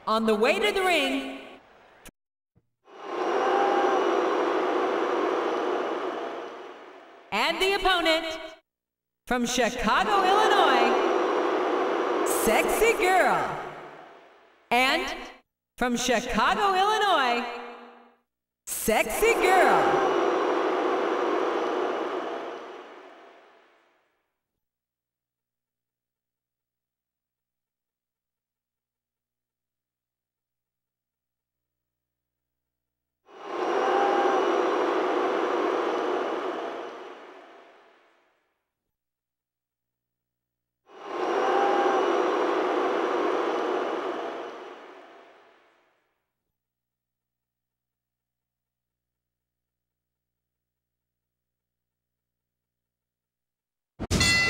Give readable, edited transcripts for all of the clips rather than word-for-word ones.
On the way to the ring, and the opponent, from Chicago, Illinois, Sexy Girl. And from Chicago, Illinois, Sexy Girl.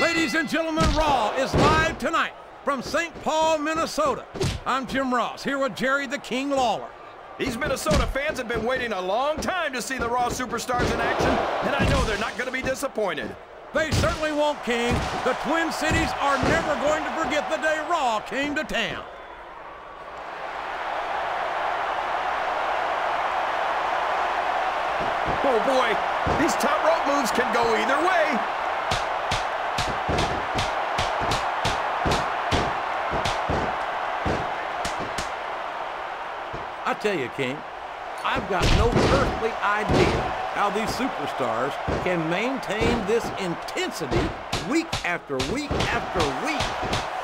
Ladies and gentlemen, Raw is live tonight from St. Paul, Minnesota. I'm Jim Ross, here with Jerry the King Lawler. These Minnesota fans have been waiting a long time to see the Raw superstars in action, and I know they're not going to be disappointed. They certainly won't, King. The Twin Cities are never going to forget the day Raw came to town. Oh boy, these top rope moves can go either way. I tell you, King, I've got no earthly idea how these superstars can maintain this intensity week after week after week.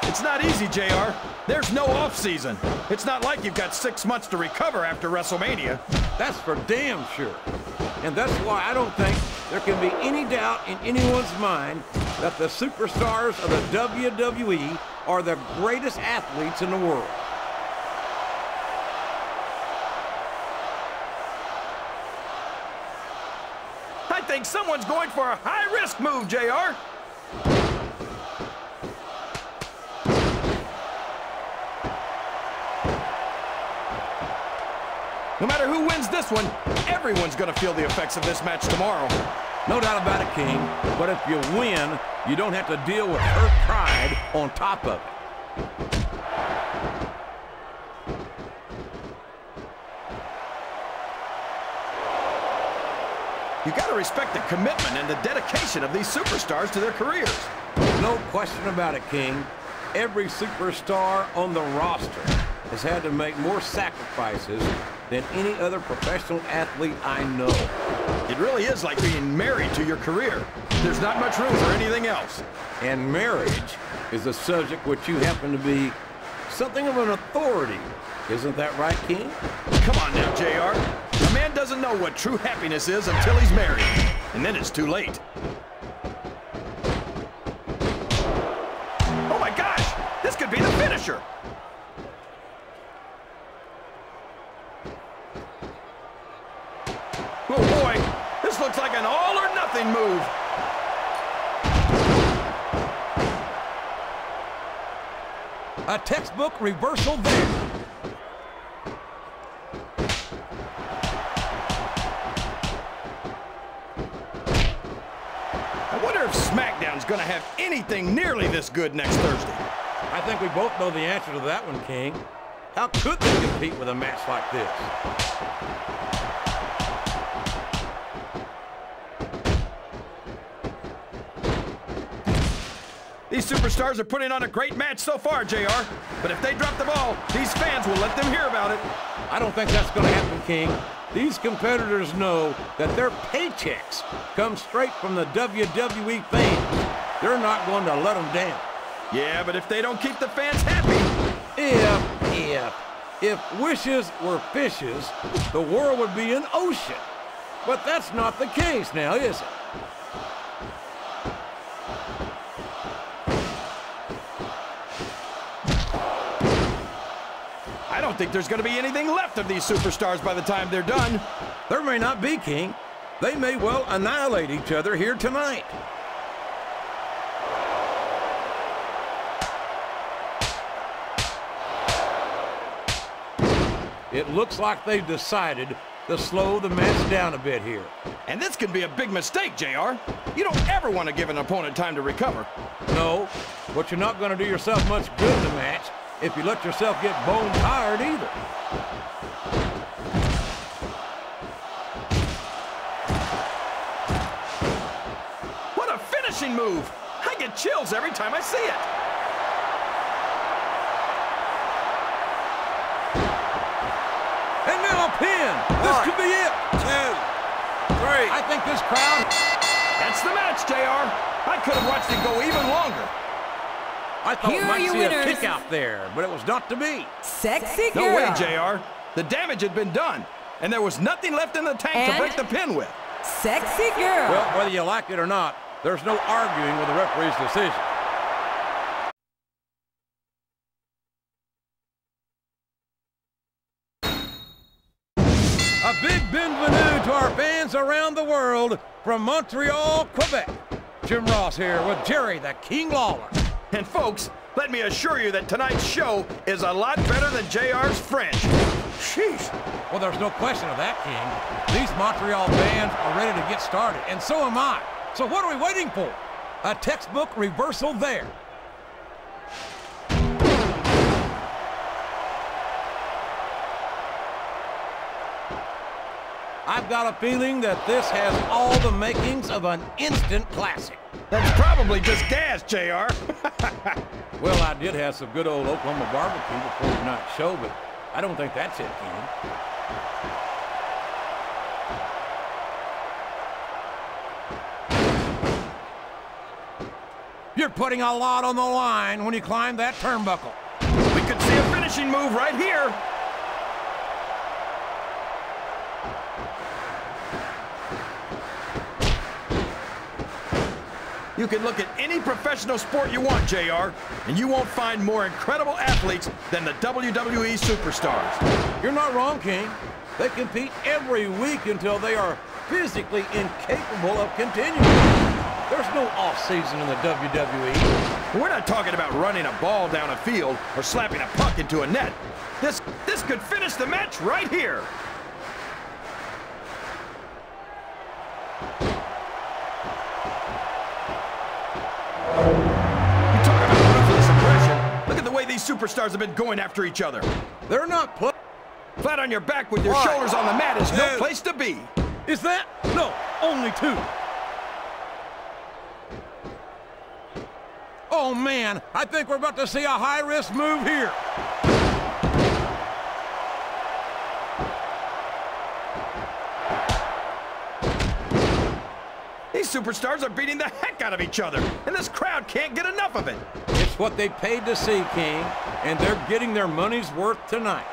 It's not easy, JR. There's no off-season. It's not like you've got 6 months to recover after WrestleMania. That's for damn sure. And that's why I don't think there can be any doubt in anyone's mind that the superstars of the WWE are the greatest athletes in the world. I think someone's going for a high-risk move, JR. No matter who wins this one, everyone's going to feel the effects of this match tomorrow. No doubt about it, King. But if you win, you don't have to deal with hurt pride on top of it. You got to respect the commitment and the dedication of these superstars to their careers. No question about it, King. Every superstar on the roster has had to make more sacrifices than any other professional athlete I know. It really is like being married to your career. There's not much room for anything else. And marriage is a subject which you happen to be something of an authority. Isn't that right, King? Come on now, JR. A man doesn't know what true happiness is until he's married. And then it's too late. Oh my gosh! This could be the finisher! Oh boy! This looks like an all-or-nothing move! A textbook reversal there. I wonder if SmackDown's gonna have anything nearly this good next Thursday. I think we both know the answer to that one, King. How could they compete with a match like this? These superstars are putting on a great match so far, JR. But if they drop the ball, these fans will let them hear about it. I don't think that's going to happen, King. These competitors know that their paychecks come straight from the WWE fans. They're not going to let them down. Yeah, but if they don't keep the fans happy... If wishes were fishes, the world would be an ocean. But that's not the case now, is it? I don't think there's going to be anything left of these superstars by the time they're done. There may not be, King. They may well annihilate each other here tonight. It looks like they've decided to slow the match down a bit here. And this could be a big mistake, JR. You don't ever want to give an opponent time to recover. No, but you're not going to do yourself much good in the match if you let yourself get bone tired either. What a finishing move! I get chills every time I see it. And now a pin. This could be it. 2, 3. I think this crowd... That's the match, JR. I could have watched it go even longer. I thought Here we are might your see winners. a kick out there, but it was not to be. Sexy No girl. way, JR. The damage had been done, and there was nothing left in the tank to And- break the pin with. Sexy girl. Well, whether you like it or not, there's no arguing with the referee's decision. A big bienvenue to our fans around the world from Montreal, Quebec. Jim Ross here with Jerry the King Lawler. And folks, let me assure you that tonight's show is a lot better than JR's French. Sheesh. Well, there's no question of that, King. These Montreal fans are ready to get started, and so am I. So what are we waiting for? A textbook reversal there. I've got a feeling that this has all the makings of an instant classic. That's probably just gas, JR. Well, I did have some good old Oklahoma barbecue before tonight's show, but I don't think that's it, King. You're putting a lot on the line when you climb that turnbuckle. We could see a finishing move right here. You can look at any professional sport you want, JR, and you won't find more incredible athletes than the WWE superstars. You're not wrong, King. They compete every week until they are physically incapable of continuing. There's no off-season in the WWE. We're not talking about running a ball down a field or slapping a puck into a net. This could finish the match right here. You talk about ruthless aggression. Look at the way these superstars have been going after each other. They're not put. Flat on your back with your 1, shoulders on the mat is no 2. place to be. Is that? No, only 2. Oh, man, I think we're about to see a high-risk move here. These superstars are beating the heck out of each other, and this crowd can't get enough of it. It's what they paid to see, King, and they're getting their money's worth tonight.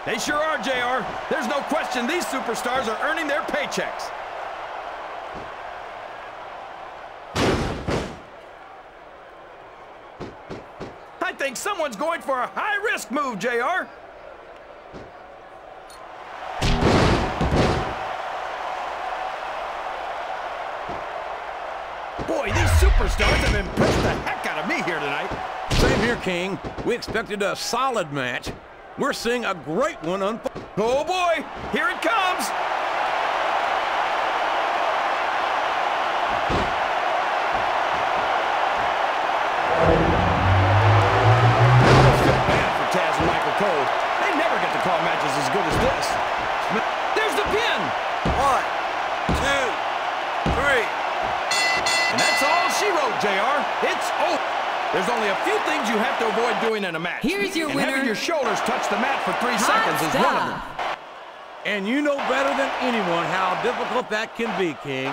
They sure are, JR. There's no question these superstars are earning their paychecks. I think someone's going for a high-risk move, JR. Boy, these superstars have impressed the heck out of me here tonight. Same here, King. We expected a solid match. We're seeing a great one unfold. Oh, boy, here it comes. Taz and Michael Cole. They never get to call matches as good as this. There's the pin. 1, 2, 3. And that's all she wrote, JR. It's over. There's only a few things you have to avoid doing in a match. Here's your and winner. having your shoulders touch the mat for 3 seconds is one of them. And you know better than anyone how difficult that can be, King.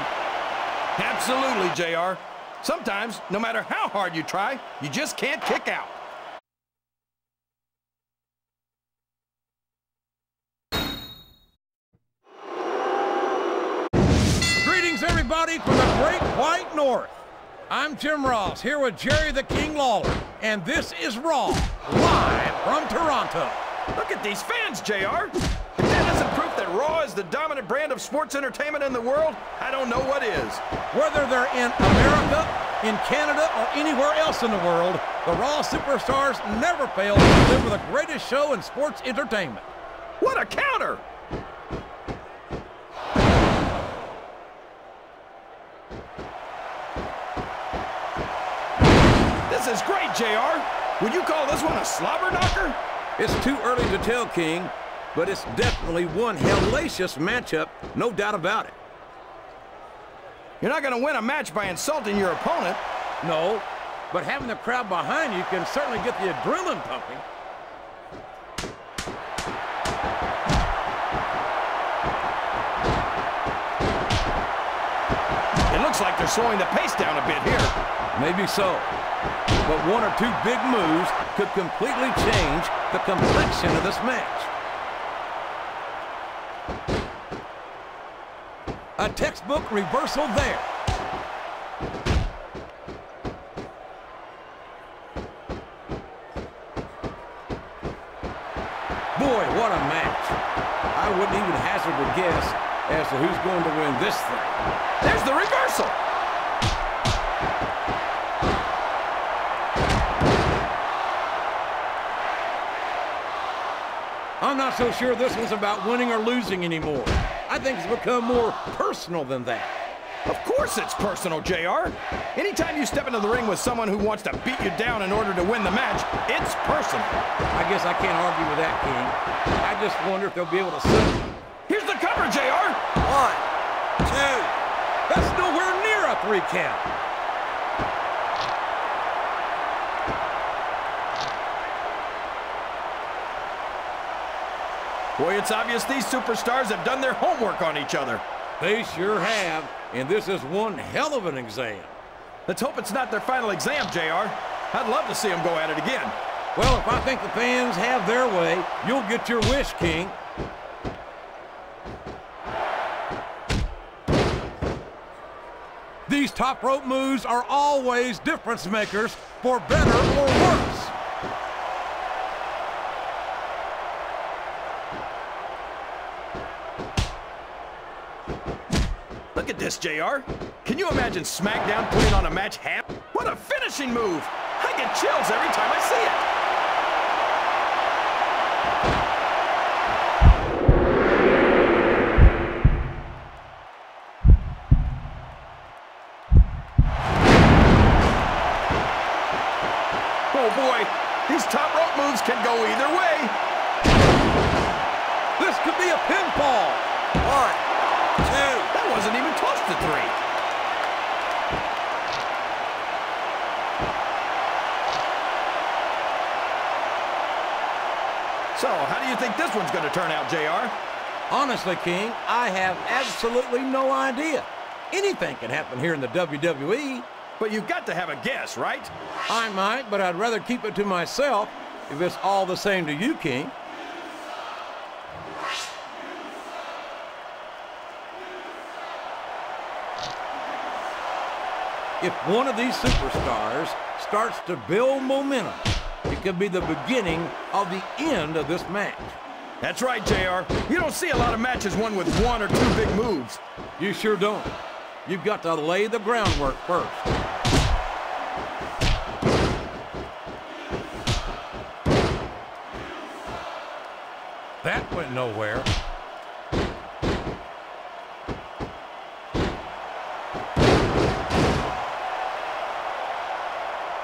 Absolutely, JR. Sometimes, no matter how hard you try, you just can't kick out. Greetings, everybody, from the Great White North. I'm Jim Ross, here with Jerry the King Lawler, and this is Raw, live from Toronto. Look at these fans, JR. If that isn't proof that Raw is the dominant brand of sports entertainment in the world, I don't know what is. Whether they're in America, in Canada, or anywhere else in the world, the Raw superstars never fail to deliver the greatest show in sports entertainment. What a counter! This is great, JR. Would you call this one a slobber knocker? It's too early to tell, King, but it's definitely one hellacious matchup, no doubt about it. You're not going to win a match by insulting your opponent. No, but having the crowd behind you can certainly get the adrenaline pumping. It looks like they're slowing the pace down a bit here. Maybe so. But one or two big moves could completely change the complexion of this match. A textbook reversal there. Boy, what a match. I wouldn't even hazard a guess as to who's going to win this thing. There's the reversal. I'm not so sure this one's about winning or losing anymore. I think it's become more personal than that. Of course it's personal, JR. Anytime you step into the ring with someone who wants to beat you down in order to win the match, it's personal. I guess I can't argue with that, King. I just wonder if they'll be able to settle. Here's the cover, JR. 1, 2. That's nowhere near a 3 count. Boy, it's obvious these superstars have done their homework on each other. They sure have, and this is one hell of an exam. Let's hope it's not their final exam, JR. I'd love to see them go at it again. Well, if I think the fans have their way, you'll get your wish, King. These top rope moves are always difference makers, for better or worse. Look at this, JR. Can you imagine SmackDown putting on a match half? What a finishing move! I get chills every time I see it. Oh boy, these top rope moves can go either way. This could be a pinfall. 1, 2. That wasn't even close to 3. So, how do you think this one's going to turn out, JR? Honestly, King, I have absolutely no idea. Anything can happen here in the WWE. But you've got to have a guess, right? I might, but I'd rather keep it to myself if it's all the same to you, King. If one of these superstars starts to build momentum, it could be the beginning of the end of this match. That's right, JR. You don't see a lot of matches won with 1 or 2 big moves. You sure don't. You've got to lay the groundwork first. That went nowhere.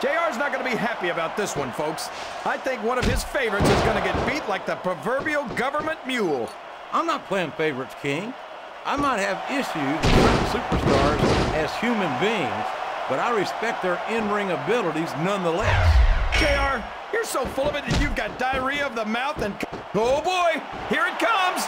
JR's not going to be happy about this one, folks. I think one of his favorites is going to get beat like the proverbial government mule. I'm not playing favorites, King. I might have issues with certain superstars as human beings, but I respect their in-ring abilities nonetheless. JR, you're so full of it that you've got diarrhea of the mouth and... Oh boy, here it comes!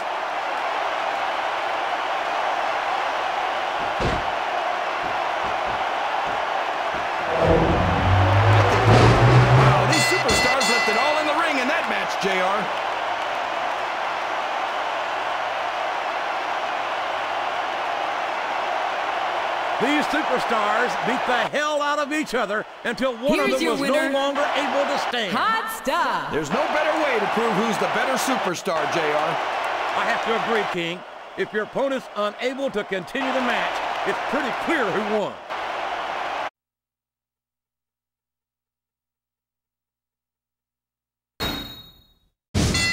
Wow, these superstars left it all in the ring in that match, JR. These superstars beat the hell out of each other until one of them was no longer able to stand. Hot stuff. There's no better way to prove who's the better superstar, JR. I have to agree, King. If your opponent's unable to continue the match, it's pretty clear who won.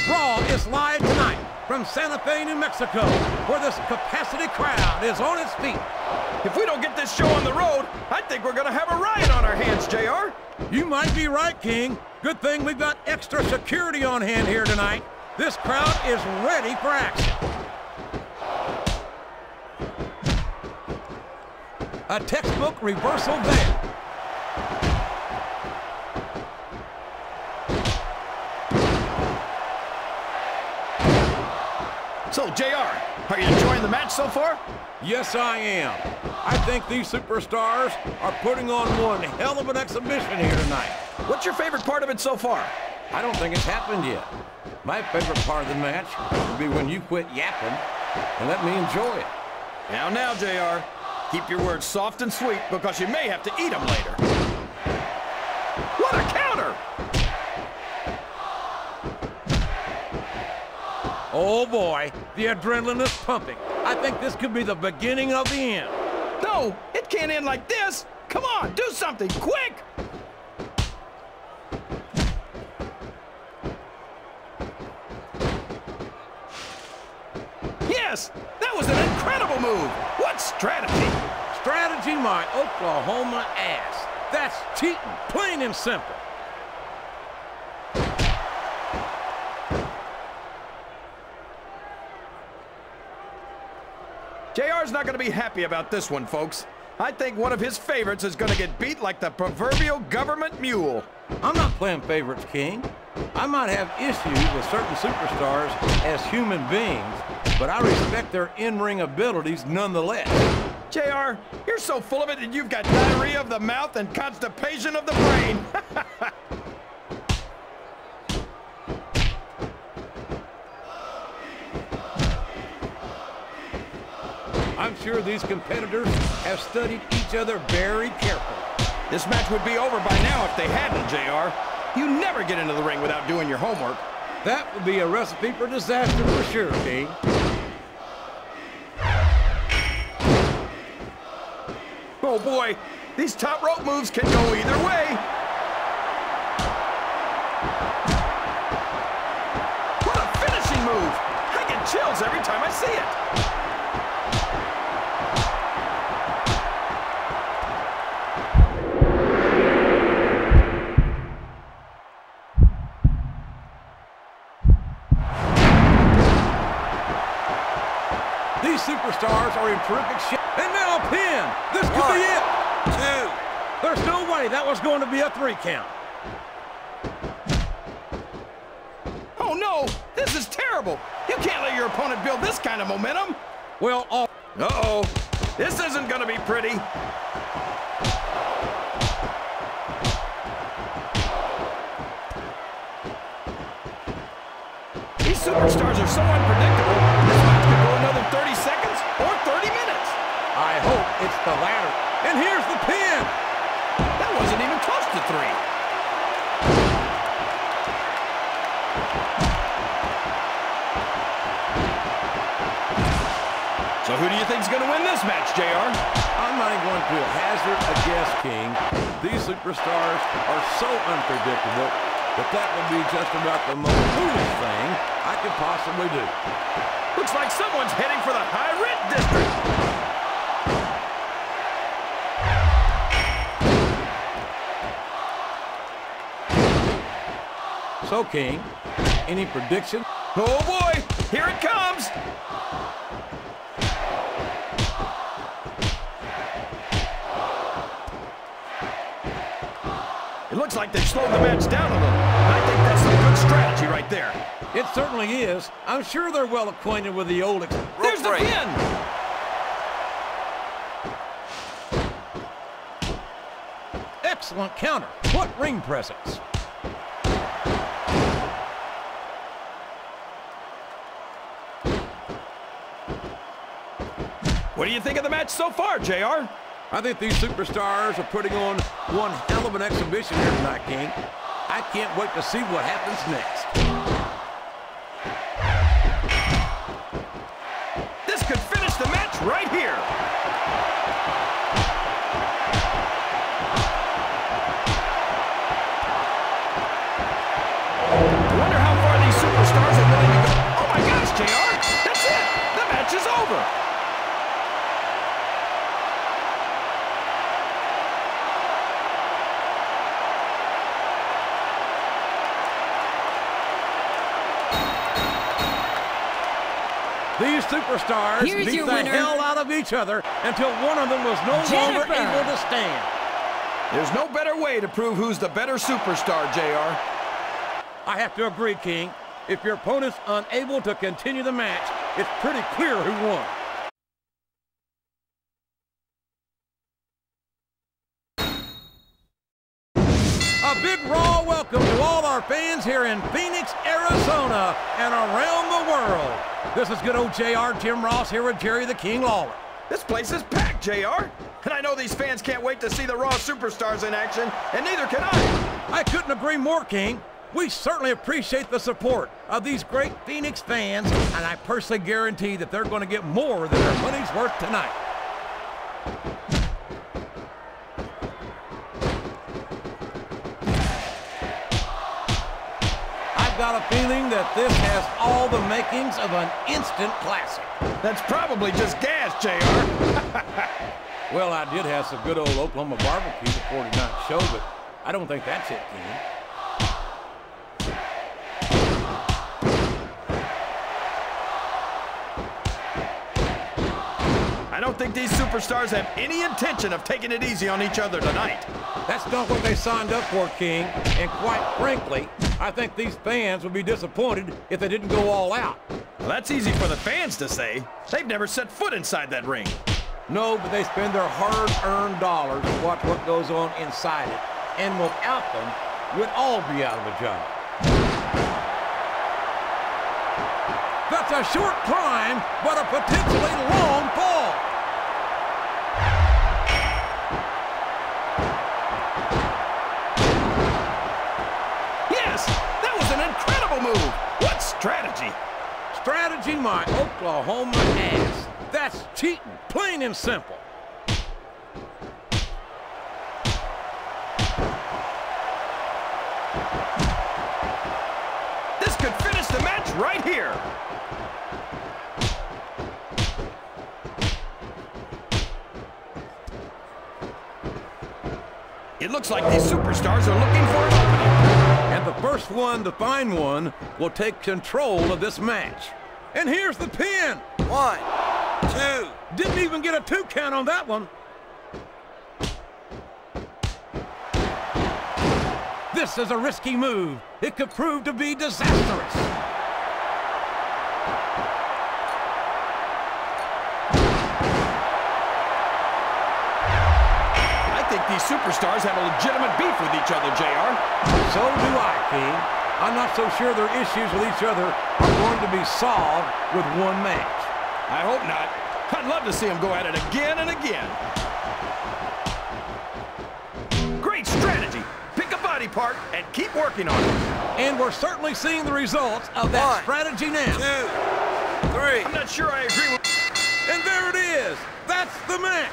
Raw is live tonight from Santa Fe, New Mexico, where this capacity crowd is on its feet. If we don't get this show on the road, I think we're going to have a riot on our hands, JR. You might be right, King. Good thing we've got extra security on hand here tonight. This crowd is ready for action. A textbook reversal there. So, JR, are you enjoying the match so far? Yes, I am. I think these superstars are putting on one hell of an exhibition here tonight. What's your favorite part of it so far? I don't think it's happened yet. My favorite part of the match would be when you quit yapping and let me enjoy it. Now, JR, keep your words soft and sweet because you may have to eat them later. What a counter! Oh boy, the adrenaline is pumping. I think this could be the beginning of the end. No, it can't end like this. Come on, do something, quick! Yes, that was an incredible move. What strategy? Strategy my Oklahoma ass. That's cheating, plain and simple. JR's not going to be happy about this one, folks. I think one of his favorites is going to get beat like the proverbial government mule. I'm not playing favorites, King. I might have issues with certain superstars as human beings, but I respect their in-ring abilities nonetheless. JR, you're so full of it that you've got diarrhea of the mouth and constipation of the brain. I'm sure these competitors have studied each other very carefully. This match would be over by now if they hadn't, JR. You never get into the ring without doing your homework. That would be a recipe for disaster for sure, King. Oh boy, these top rope moves can go either way. What a finishing move! I get chills every time I see it. These superstars are in terrific shape. And now a pin. This could be it. 2. There's no way that was going to be a 3 count. Oh no, this is terrible. You can't let your opponent build this kind of momentum. Well, Uh-oh, this isn't gonna be pretty. These superstars are so unpredictable. This match could go another 30 seconds or 30 minutes. I hope it's the latter. And here's the pin. That wasn't even close to 3. So who do you think's gonna win this match, JR? I'm not even going to hazard a guess, King. These superstars are so unpredictable that would be just about the most foolish thing I could possibly do. Looks like someone's heading for the high rent district. So, King, any prediction? Oh boy, here it comes. It looks like they've slowed the match down a little. And I think that's some good strategy right there. It certainly is. I'm sure they're well acquainted with the old... There's the pin! Excellent counter. What ring presence. What do you think of the match so far, JR? I think these superstars are putting on one hell of an exhibition here tonight, King. I can't wait to see what happens next. This could finish the match right here. I wonder how far these superstars are willing to go. Oh my gosh, JR! That's it! The match is over! These superstars Here's beat your the winner, hell out of each other until one of them was no longer able to stand. There's no better way to prove who's the better superstar, JR. I have to agree, King. If your opponent's unable to continue the match, it's pretty clear who won. A big raw welcome to all our fans here in Phoenix, Arizona, and around the world. This is good old JR, Jim Ross here with Jerry the King Lawler. This place is packed, JR. And I know these fans can't wait to see the Raw superstars in action, and neither can I. I couldn't agree more, King. We certainly appreciate the support of these great Phoenix fans, and I personally guarantee that they're going to get more than their money's worth tonight. I've got a feeling that this has all the makings of an instant classic. That's probably just gas, JR. Well, I did have some good old Oklahoma barbecue before tonight's show, but I don't think that's it, King. I don't think these superstars have any intention of taking it easy on each other tonight. That's not what they signed up for, King. And quite frankly, I think these fans would be disappointed if they didn't go all out. Well, that's easy for the fans to say. They've never set foot inside that ring. No, but they spend their hard-earned dollars to watch what goes on inside it. And without them, we'd all be out of a job. That's a short climb, but a potentially long fall. Yes, that was an incredible move. What strategy? Strategy, my Oklahoma ass. That's cheating, plain and simple. This could finish the match right here. It looks like these superstars are looking for an opening. And the first one to find one will take control of this match. And here's the pin. 1, 2. Didn't even get a 2 count on that one. This is a risky move. It could prove to be disastrous. I think these superstars have a legitimate beef with each other, JR. So do I, King. I'm not so sure their issues with each other are going to be solved with one match. I hope not. I'd love to see them go at it again and again. Great strategy. Pick a body part and keep working on it. And we're certainly seeing the results of that 1, strategy now. 2, 3. I'm not sure I agree with... And there it is. That's the match.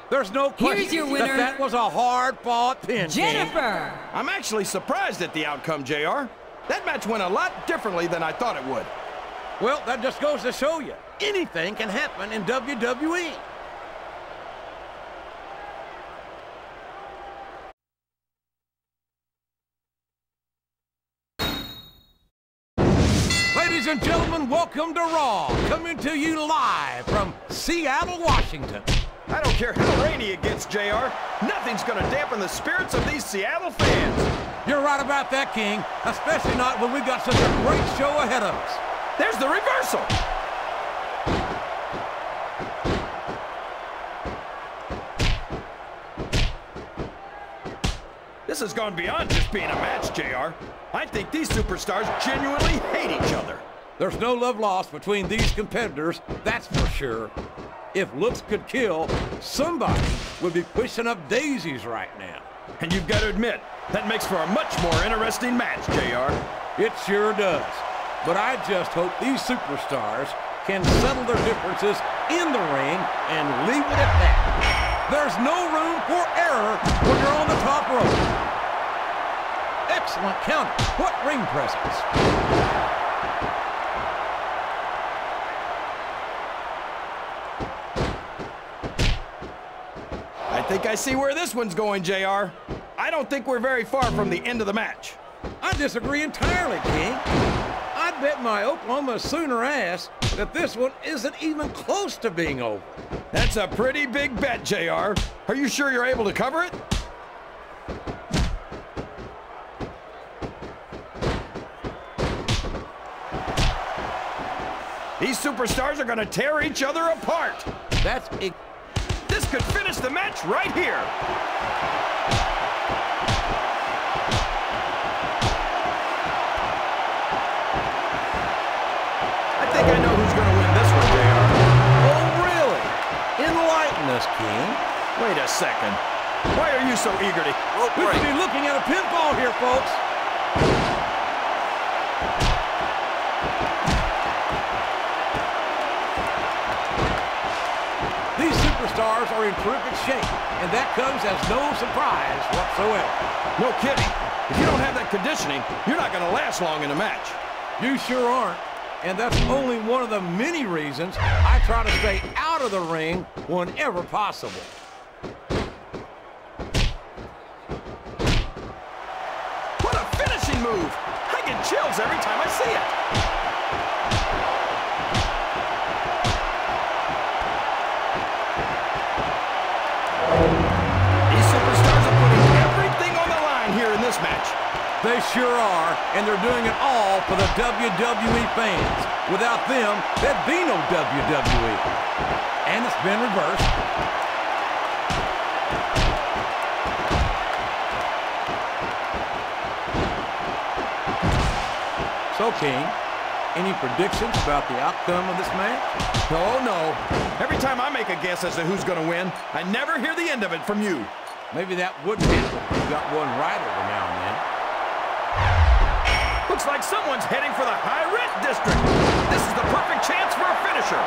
There's no question your winner, that was a hard-fought pin, King. Jennifer. I'm actually surprised at the outcome, JR. That match went a lot differently than I thought it would. Well, that just goes to show you, anything can happen in WWE. Ladies and gentlemen, welcome to Raw, coming to you live from Seattle, Washington. I don't care how rainy it gets, JR. Nothing's going to dampen the spirits of these Seattle fans. You're right about that, King, especially not when we've got such a great show ahead of us. There's the reversal. This has gone beyond just being a match, JR. I think these superstars genuinely hate each other. There's no love lost between these competitors, that's for sure. If looks could kill, somebody would be pushing up daisies right now. And you've got to admit, that makes for a much more interesting match, JR. It sure does. But I just hope these superstars can settle their differences in the ring and leave it at that. There's no room for error when you're on the top rope. Excellent counter. What ring presence. I think I see where this one's going, JR. I don't think we're very far from the end of the match. I disagree entirely, King. I bet my Oklahoma Sooner ass that this one isn't even close to being over. That's a pretty big bet, JR. Are you sure you're able to cover it? These superstars are going to tear each other apart. This could finish the match right here. I think I know who's going to win this one, JR. Oh, really? Enlighten us, King. Wait a second. Why are you so eager to... We could be looking at a pinfall here, folks. These superstars are in terrific shape, and that comes as no surprise whatsoever. No kidding. If you don't have that conditioning, you're not going to last long in a match. You sure aren't. And that's only one of the many reasons I try to stay out of the ring whenever possible. What a finishing move! I get chills every time I see it. These superstars are putting everything on the line here in this match. They sure are, and they're doing it all for the WWE fans. Without them, there'd be no WWE. And it's been reversed. So, King, any predictions about the outcome of this match? Oh, no. Every time I make a guess as to who's going to win, I never hear the end of it from you. Maybe that wouldn't happen if you got one right every now and then. Looks like someone's heading for the high rent district. This is the perfect chance for a finisher.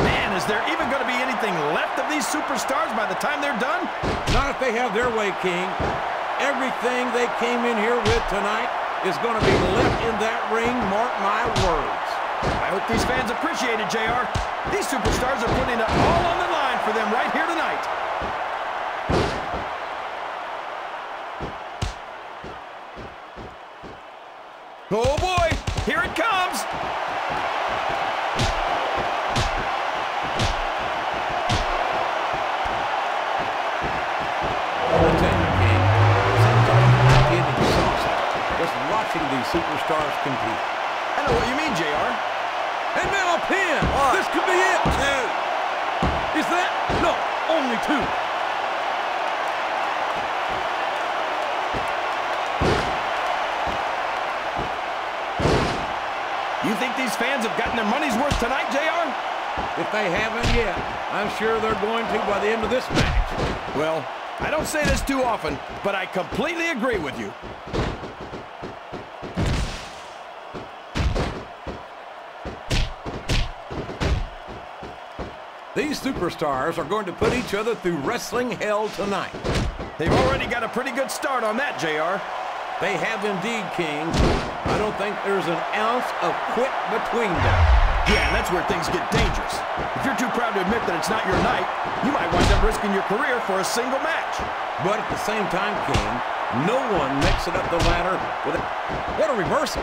Man, is there even going to be anything left of these superstars by the time they're done? Not if they have their way, King. Everything they came in here with tonight is going to be left in that ring, mark my words. I hope these fans appreciate it, JR. These superstars are putting it all on the line for them right here tonight. Oh boy, here it comes. I'll tell you, King, sometimes I get exhausted just watching these superstars compete. I know what you mean, JR. And now a pin. One, This could be it. 2. Is that? No, only 2. You think these fans have gotten their money's worth tonight, JR? If they haven't yet, I'm sure they're going to by the end of this match. Well, I don't say this too often, but I completely agree with you. These superstars are going to put each other through wrestling hell tonight. They've already got a pretty good start on that, JR. They have indeed, King. I don't think there's an ounce of quit between them. Yeah, and that's where things get dangerous. If you're too proud to admit that it's not your night, you might wind up risking your career for a single match. But at the same time, King, no one makes it up the ladder with a... What a reversal.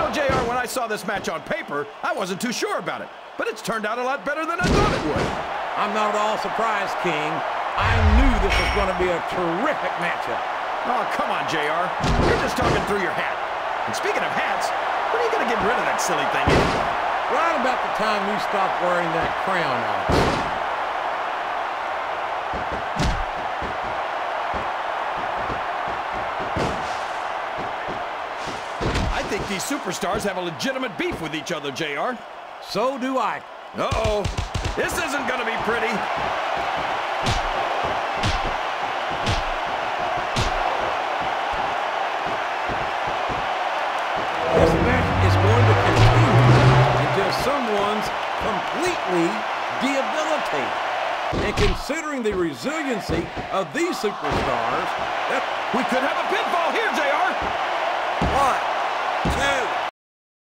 JR, when I saw this match on paper, I wasn't too sure about it. But it's turned out a lot better than I thought it would. I'm not at all surprised, King. I knew this was going to be a terrific matchup. Oh, come on, JR. You're just talking through your hat. And speaking of hats, when are you going to get rid of that silly thing anyway? Right about the time you stop wearing that crown on. I think these superstars have a legitimate beef with each other, JR. So do I. Uh-oh. This isn't going to be pretty. This match is going to continue until someone's completely debilitated. And considering the resiliency of these superstars, We could have a